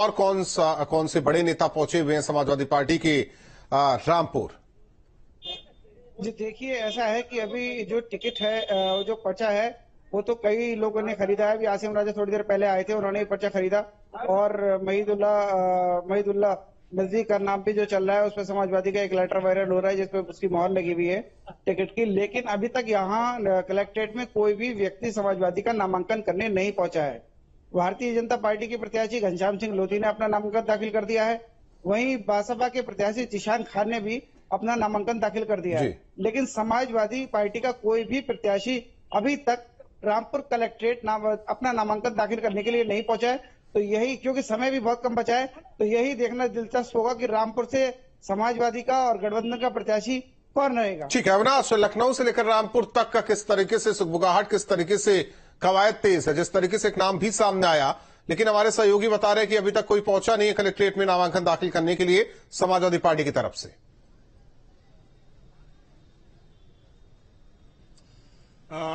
और कौन से बड़े नेता पहुंचे हुए हैं समाजवादी पार्टी के रामपुर? जी देखिए, ऐसा है कि अभी जो टिकट है, जो पर्चा है, वो तो कई लोगों ने खरीदा है। अभी आसिम राजा थोड़ी देर पहले आए थे, उन्होंने भी पर्चा खरीदा। और महीदुल्ला नजदीक का नाम भी जो चल रहा है, उस पर समाजवादी का एक लेटर वायरल हो रहा है जिसपे उसकी मोहर लगी हुई है टिकट की। लेकिन अभी तक यहाँ कलेक्ट्रेट में कोई भी व्यक्ति समाजवादी का नामांकन करने नहीं पहुंचा है। भारतीय जनता पार्टी के प्रत्याशी घनश्याम सिंह लोधी ने अपना नामांकन दाखिल कर दिया है। वहीं बसपा के प्रत्याशी जिशान खान ने भी अपना नामांकन दाखिल कर दिया है। लेकिन समाजवादी पार्टी का कोई भी प्रत्याशी अभी तक रामपुर कलेक्ट्रेट अपना नामांकन दाखिल करने के लिए नहीं पहुंचा है। तो यही, क्योंकि समय भी बहुत कम बचा है, तो यही देखना दिलचस्प होगा कि रामपुर से समाजवादी का और गठबंधन का प्रत्याशी कौन रहेगा। ठीक है अविनाश, लखनऊ से लेकर रामपुर तक का किस तरीके से सुगबुगाहट, किस तरीके से कवायद तेज है? जिस तरीके से एक नाम भी सामने आया, लेकिन हमारे सहयोगी बता रहे हैं कि अभी तक कोई पहुंचा नहीं है कलेक्ट्रेट में नामांकन दाखिल करने के लिए समाजवादी पार्टी की तरफ से।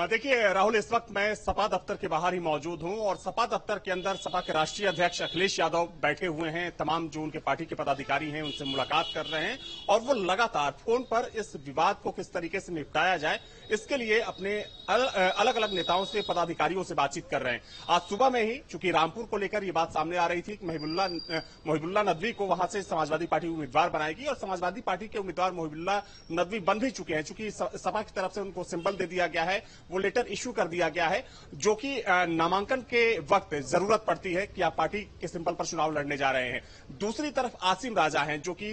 देखिए राहुल, इस वक्त मैं सपा दफ्तर के बाहर ही मौजूद हूं और सपा दफ्तर के अंदर सपा के राष्ट्रीय अध्यक्ष अखिलेश यादव बैठे हुए हैं। तमाम जो उनके पार्टी के पदाधिकारी हैं उनसे मुलाकात कर रहे हैं और वो लगातार फोन पर इस विवाद को किस तरीके से निपटाया जाए, इसके लिए अपने अलग अलग नेताओं से, पदाधिकारियों से बातचीत कर रहे हैं। आज सुबह में ही चूंकि रामपुर को लेकर ये बात सामने आ रही थी कि मोहिबुल्ला नदवी को वहां से समाजवादी पार्टी उम्मीदवार बनाएगी और समाजवादी पार्टी के उम्मीदवार मोहिबुल्ला नदवी बन भी चुके हैं। चूंकि सपा की तरफ से उनको सिंबल दे दिया गया है, वो लेटर इश्यू कर दिया गया है, जो कि नामांकन के वक्त जरूरत पड़ती है कि आप पार्टी के सिंबल पर चुनाव लड़ने जा रहे हैं। दूसरी तरफ आसिम राजा हैं, जो कि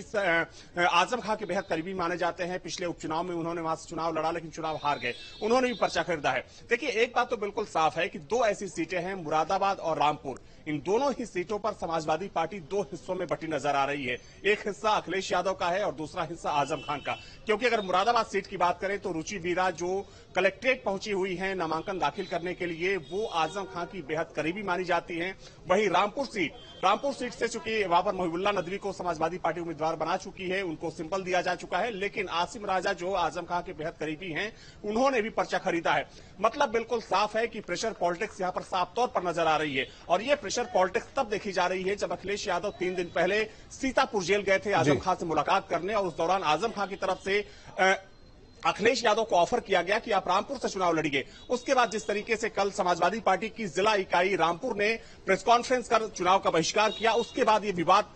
आजम खां के बेहद करीबी माने जाते हैं। पिछले उपचुनाव में उन्होंने वहां से चुनाव लड़ा, लेकिन चुनाव हार गए। उन्होंने भी पर्चा खरीदा है। देखिए, एक बात तो बिल्कुल साफ है कि दो ऐसी सीटें हैं, मुरादाबाद और रामपुर। इन दोनों ही सीटों पर समाजवादी पार्टी दो हिस्सों में बटी नजर आ रही है। एक हिस्सा अखिलेश यादव का है और दूसरा हिस्सा आजम खान का। क्योंकि अगर मुरादाबाद सीट की बात करें तो रुचि वीरा जो कलेक्ट्रेट पहुंची हुई हैं नामांकन दाखिल करने के लिए, वो आजम खान की बेहद करीबी मानी जाती हैं। वहीं रामपुर सीट से चूंकि वहां पर मोहिबुल्ला नदवी को समाजवादी पार्टी उम्मीदवार बना चुकी है, उनको सिंबल दिया जा चुका है, लेकिन आसिम राजा जो आजम खान के बेहद करीबी हैं, उन्होंने भी पर्चा खरीदा है। मतलब बिल्कुल साफ है कि प्रेशर पॉलिटिक्स यहां पर साफ तौर पर नजर आ रही है। और ये प्रेशर पॉलिटिक्स तब देखी जा रही है जब अखिलेश यादव 3 दिन पहले सीतापुर जेल गए थे आजम खान से मुलाकात करने, और उस दौरान आजम खान की तरफ से अखिलेश यादव को ऑफर किया गया कि आप रामपुर से चुनाव लड़िए। उसके बाद जिस तरीके से कल समाजवादी पार्टी की जिला इकाई रामपुर ने प्रेस कॉन्फ्रेंस कर चुनाव का बहिष्कार किया, उसके बाद ये विवाद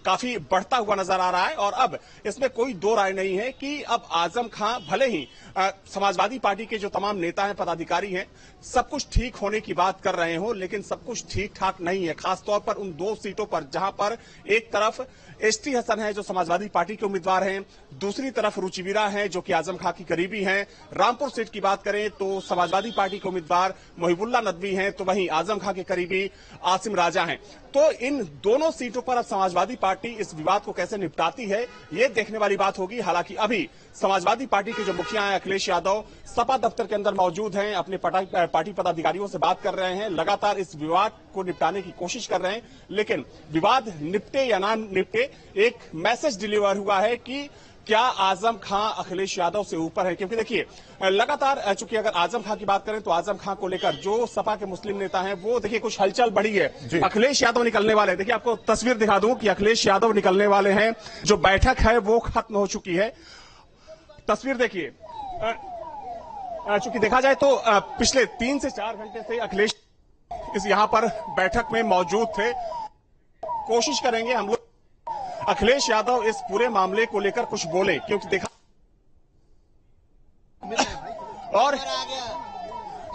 काफी बढ़ता हुआ नजर आ रहा है। और अब इसमें कोई दो राय नहीं है कि अब आजम खां भले ही समाजवादी पार्टी के जो तमाम नेता हैं, पदाधिकारी हैं, सब कुछ ठीक होने की बात कर रहे हो, लेकिन सब कुछ ठीक ठाक नहीं है। खासतौर पर उन दो सीटों पर जहां पर एक तरफ एसटी हसन है जो समाजवादी पार्टी के उम्मीदवार हैं, दूसरी तरफ रुचि वीरा है जो कि आजम खां की करीबी हैं। रामपुर सीट की बात करें तो समाजवादी पार्टी के उम्मीदवार मोहिबुल्ला नदवी हैं, तो वहीं आजम खां के करीबी आसिम राजा हैं। तो इन दोनों सीटों पर अब समाजवादी पार्टी इस विवाद को कैसे निपटाती है, ये देखने वाली बात होगी। हालांकि अभी समाजवादी पार्टी के जो मुखिया हैं अखिलेश यादव सपा दफ्तर के अंदर मौजूद हैं, अपने पार्टी पदाधिकारियों से बात कर रहे हैं, लगातार इस विवाद को निपटाने की कोशिश कर रहे हैं। लेकिन विवाद निपटे या ना निपटे, एक मैसेज डिलीवर हुआ है कि क्या आजम खां अखिलेश यादव से ऊपर है। क्योंकि देखिए, लगातार चूंकि अगर आजम खां की बात करें तो आजम खां को लेकर जो सपा के मुस्लिम नेता हैं, वो देखिए कुछ हलचल बढ़ी है। अखिलेश यादव निकलने वाले हैं। देखिए, आपको तस्वीर दिखा दूं कि अखिलेश यादव निकलने वाले हैं। जो बैठक है वो खत्म हो चुकी है। तस्वीर देखिए, चूंकि देखा जाए तो पिछले 3 से 4 घंटे से अखिलेश इस यहां पर बैठक में मौजूद थे। कोशिश करेंगे हम लोग अखिलेश यादव इस पूरे मामले को लेकर कुछ बोले, क्योंकि देखा और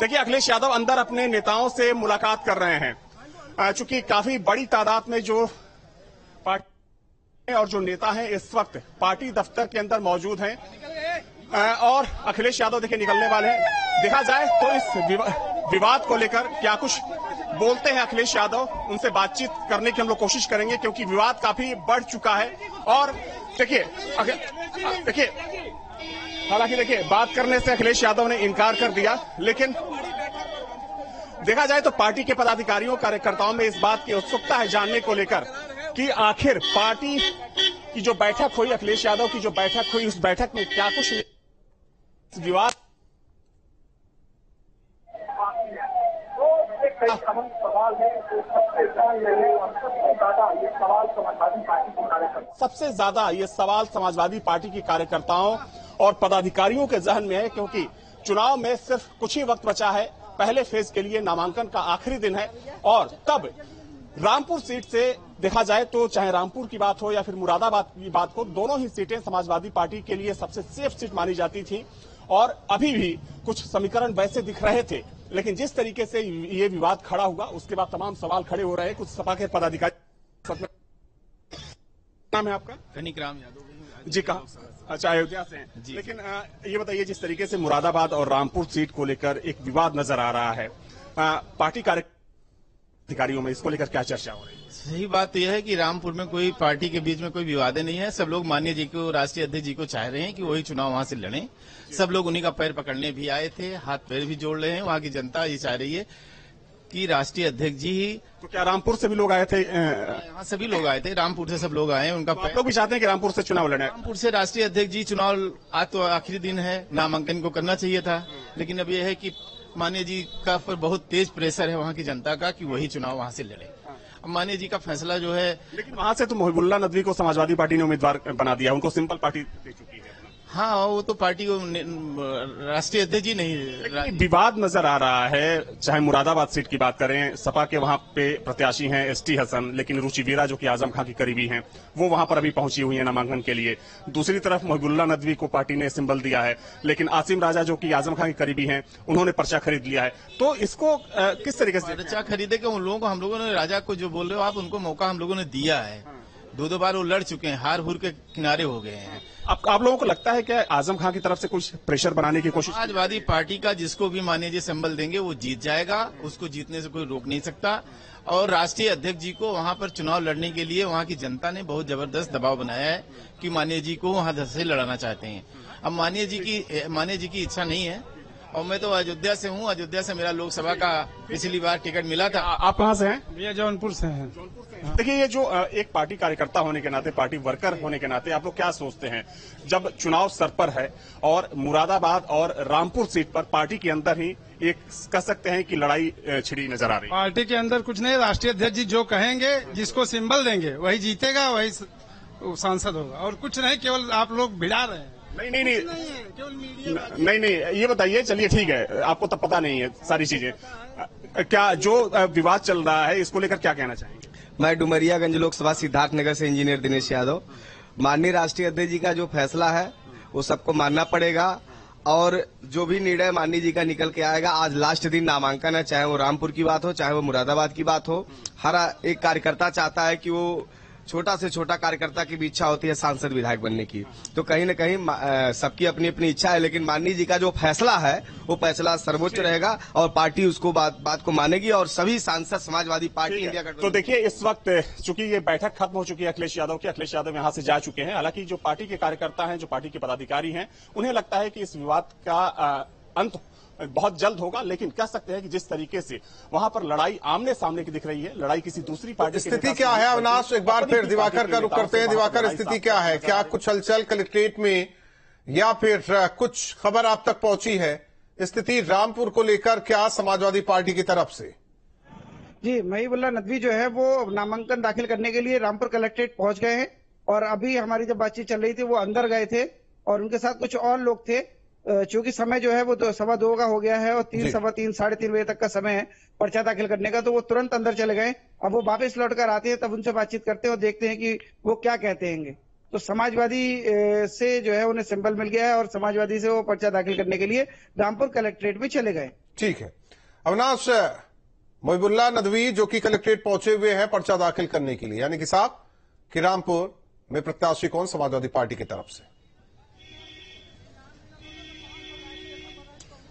देखिए अखिलेश यादव अंदर अपने नेताओं से मुलाकात कर रहे हैं। चूंकि काफी बड़ी तादाद में जो पार्टी और जो नेता हैं इस वक्त पार्टी दफ्तर के अंदर मौजूद हैं, और अखिलेश यादव देखिए निकलने वाले हैं। देखा जाए तो इस विवाद को लेकर क्या कुछ बोलते हैं अखिलेश यादव, उनसे बातचीत करने की हम लोग कोशिश करेंगे, क्योंकि विवाद काफी बढ़ चुका है। और देखिए हालांकि देखिए बात करने से अखिलेश यादव ने इनकार कर दिया, लेकिन देखा जाए तो पार्टी के पदाधिकारियों, कार्यकर्ताओं में इस बात की उत्सुकता है जानने को लेकर कि आखिर पार्टी की जो बैठक हुई, अखिलेश यादव की जो बैठक हुई, उस बैठक में क्या कुछ विवाद कई अहम सवाल है जो सबसे ध्यान में है और सबसे ज्यादा ये सवाल समाजवादी पार्टी के कार्यकर्ता सबसे ज्यादा ये सवाल समाजवादी पार्टी के कार्यकर्ताओं और पदाधिकारियों के जहन में है, क्योंकि चुनाव में सिर्फ कुछ ही वक्त बचा है। पहले फेज के लिए नामांकन का आखिरी दिन है और तब रामपुर सीट से देखा जाए तो चाहे रामपुर की बात हो या फिर मुरादाबाद की बात हो, दोनों ही सीटें समाजवादी पार्टी के लिए सबसे सेफ सीट मानी जाती थी और अभी भी कुछ समीकरण वैसे दिख रहे थे। लेकिन जिस तरीके से ये विवाद खड़ा हुआ उसके बाद तमाम सवाल खड़े हो रहे हैं। कुछ सपा के पदाधिकारी, नाम है आपका? कनिक राम यादव जी, कहा? अच्छा, अयोध्या से हैं। लेकिन ये बताइए, जिस तरीके से मुरादाबाद और रामपुर सीट को लेकर एक विवाद नजर आ रहा है, पार्टी अधिकारियों में इसको लेकर क्या चर्चा हो रही है? सही बात यह है कि रामपुर में कोई पार्टी के बीच में कोई विवाद नहीं है। सब लोग माननीय जी को, राष्ट्रीय अध्यक्ष जी को चाह रहे हैं कि वही चुनाव वहां से लड़ें। सब लोग उन्हीं का पैर पकड़ने भी आए थे, हाथ पैर भी जोड़ रहे हैं। वहां की जनता ये चाह रही है कि राष्ट्रीय अध्यक्ष जी ही। तो क्या रामपुर से भी लोग आए थे? यहाँ सभी लोग आए थे, रामपुर से सब लोग आए हैं। उनका आप लोग भी चाहते हैं कि रामपुर से चुनाव लड़े? रामपुर से राष्ट्रीय अध्यक्ष जी चुनाव, आज तो आखिरी दिन है, नामांकन को करना चाहिए था। लेकिन अब यह है कि माननीय जी का पर बहुत तेज प्रेशर है वहाँ की जनता का कि वही चुनाव वहाँ से लड़े। अब माननीय जी का फैसला जो है, लेकिन वहां से तो मोहिबुल्ला नदवी को समाजवादी पार्टी ने उम्मीदवार बना दिया, उनको सिंपल पार्टी दे चुकी है। हाँ, वो तो पार्टी को राष्ट्रीय अध्यक्ष जी नहीं। विवाद नजर आ रहा है, चाहे मुरादाबाद सीट की बात करें, सपा के वहां पे प्रत्याशी हैं एसटी हसन, लेकिन रुचि वीरा जो कि आजम खां की करीबी हैं, वो वहां पर अभी पहुंची हुई है नामांकन के लिए। दूसरी तरफ मोहिबुल्ला नदवी को पार्टी ने सिंबल दिया है, लेकिन आसिम राजा जो कि आजम खां की करीबी हैं, उन्होंने पर्चा खरीद लिया है। तो इसको किस तरीके से पर्चा खरीदे के उन लोगों को, हम लोगों ने राजा को जो बोल रहे हो आप, उनको मौका हम लोगों ने दिया है। दो बार वो लड़ चुके हैं, हार हुर के किनारे हो गए हैं। आप लोगों को लगता है कि आजम खां की तरफ से कुछ प्रेशर बनाने की कोशिश? समाजवादी पार्टी का जिसको भी माननीय जी संबल देंगे वो जीत जाएगा, उसको जीतने से कोई रोक नहीं सकता। और राष्ट्रीय अध्यक्ष जी को वहां पर चुनाव लड़ने के लिए वहां की जनता ने बहुत जबरदस्त दबाव बनाया है कि माननीय जी को वहां से लड़ाना चाहते हैं। अब माननीय जी की इच्छा नहीं है। और मैं तो अयोध्या से हूँ, अयोध्या से मेरा लोकसभा का पिछली बार टिकट मिला था। आप कहाँ से हैं? भैया जौनपुर से हैं। देखिए, ये जो एक पार्टी कार्यकर्ता होने के नाते, पार्टी वर्कर होने के नाते, आप लोग क्या सोचते हैं जब चुनाव सर पर है और मुरादाबाद और रामपुर सीट पर पार्टी के अंदर ही एक कह सकते हैं कि लड़ाई छिड़ी नजर आ रही है? पार्टी के अंदर कुछ नहीं, राष्ट्रीय अध्यक्ष जी जो कहेंगे, जिसको सिंबल देंगे वही जीतेगा, वही सांसद होगा, और कुछ नहीं। केवल आप लोग भिड़ा रहे हैं। नहीं, केवल मीडिया। नहीं, ये बताइए, चलिए ठीक है, आपको तब पता नहीं है सारी चीजें। क्या जो विवाद चल रहा है इसको लेकर क्या कहना चाहेंगे? मैं डुमरियागंज लोकसभा सिद्धार्थनगर से इंजीनियर दिनेश यादव। माननीय राष्ट्रीय अध्यक्ष जी का जो फैसला है वो सबको मानना पड़ेगा, और जो भी निर्णय माननीय जी का निकल के आएगा। आज लास्ट दिन नामांकन है, चाहे वो रामपुर की बात हो, चाहे वो मुरादाबाद की बात हो। हर एक कार्यकर्ता चाहता है कि वो, छोटा से छोटा कार्यकर्ता की भी इच्छा होती है सांसद विधायक बनने की। तो कहीं न कहीं सबकी अपनी अपनी इच्छा है, लेकिन माननीय जी का जो फैसला है वो फैसला सर्वोच्च रहेगा और पार्टी उसको बात को मानेगी, और सभी सांसद समाजवादी पार्टी इंडिया गठबंधन। तो देखिए, इस वक्त चूंकि ये बैठक खत्म हो चुकी है अखिलेश यादव की, अखिलेश यादव यहां से जा चुके हैं। हालांकि जो पार्टी के कार्यकर्ता हैं, जो पार्टी के पदाधिकारी हैं, उन्हें लगता है कि इस विवाद का अंत बहुत जल्द होगा। लेकिन कह सकते हैं कि जिस तरीके से वहां पर लड़ाई आमने सामने की दिख रही है, लड़ाई किसी दूसरी पार्टी की। स्थिति क्या है अविनाश? एक बार फिर दिवाकर का रुख करते हैं। दिवाकर, स्थिति क्या है? क्या कुछ हलचल कलेक्ट्रेट में या फिर कुछ खबर आप तक पहुंची है? स्थिति रामपुर को लेकर क्या समाजवादी पार्टी की तरफ से? जी, मोहिबुल्ला नदवी जो है वो नामांकन दाखिल करने के लिए रामपुर कलेक्ट्रेट पहुंच गए हैं, और अभी हमारी जब बातचीत चल रही थी वो अंदर गए थे, और उनके साथ कुछ और लोग थे। चूंकि समय जो है वो 2:15 का हो गया है और 3, 3:15, 3:30 बजे तक का समय है पर्चा दाखिल करने का, तो वो तुरंत अंदर चले गए। अब वो वापस लौट कर आते हैं, तब उनसे बातचीत करते हैं और देखते हैं कि वो क्या कहते हैं। तो समाजवादी से जो है उन्हें सिंबल मिल गया है, और समाजवादी से वो पर्चा दाखिल करने के लिए रामपुर कलेक्ट्रेट में चले गए। ठीक है अविनाश, मोहिबुल्ला नदवी जो कि कलेक्ट्रेट पहुंचे हुए हैं पर्चा दाखिल करने के लिए, यानी कि साहब कि रामपुर में प्रत्याशी कौन समाजवादी पार्टी की तरफ से?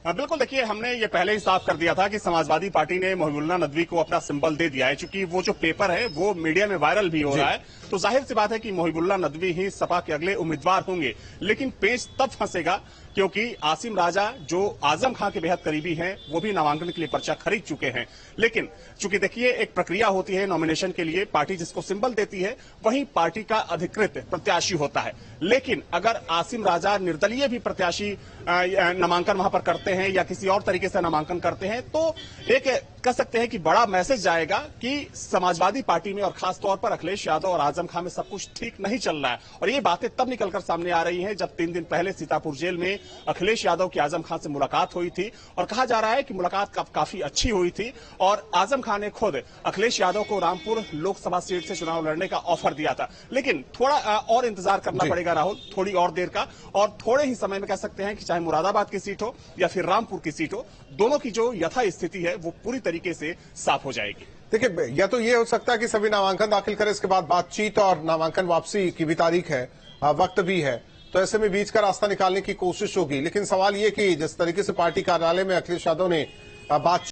बिल्कुल, देखिए, हमने ये पहले ही साफ कर दिया था कि समाजवादी पार्टी ने मोहिबुल्ला नदवी को अपना सिंबल दे दिया है। चूंकि वो जो पेपर है वो मीडिया में वायरल भी हो रहा है, तो जाहिर सी बात है कि मोहिबुल्ला नदवी ही सपा के अगले उम्मीदवार होंगे। लेकिन पेच तब फंसेगा क्योंकि आसिम राजा जो आजम खां के बेहद करीबी हैं वो भी नामांकन के लिए पर्चा खरीद चुके हैं। लेकिन चूंकि देखिए एक प्रक्रिया होती है नॉमिनेशन के लिए, पार्टी जिसको सिंबल देती है वही पार्टी का अधिकृत प्रत्याशी होता है। लेकिन अगर आसिम राजा निर्दलीय भी प्रत्याशी नामांकन वहां पर करते हैं या किसी और तरीके से नामांकन करते हैं तो एक कह सकते हैं कि बड़ा मैसेज जाएगा कि समाजवादी पार्टी में और खासतौर पर अखिलेश यादव और आजम खां में सब कुछ ठीक नहीं चल रहा है। और ये बातें तब निकलकर सामने आ रही हैं जब 3 दिन पहले सीतापुर जेल में अखिलेश यादव की आजम खां से मुलाकात हुई थी और कहा जा रहा है कि मुलाकात काफी अच्छी हुई थी और आजम खां ने खुद अखिलेश यादव को रामपुर लोकसभा सीट से चुनाव लड़ने का ऑफर दिया था। लेकिन थोड़ा और इंतजार करना पड़ेगा राहुल, थोड़ी और देर का, और थोड़े ही समय में कह सकते हैं कि चाहे मुरादाबाद की सीट हो या फिर रामपुर की सीट हो, दोनों की जो यथा स्थिति है वो पूरी तरीके से साफ हो जाएगी। देखिए, या तो ये हो सकता है कि सभी नामांकन दाखिल करें, इसके बाद बातचीत और नामांकन वापसी की भी तारीख है, वक्त भी है, तो ऐसे में बीच का रास्ता निकालने की कोशिश होगी। लेकिन सवाल ये कि जिस तरीके से पार्टी कार्यालय में अखिलेश यादव ने बातचीत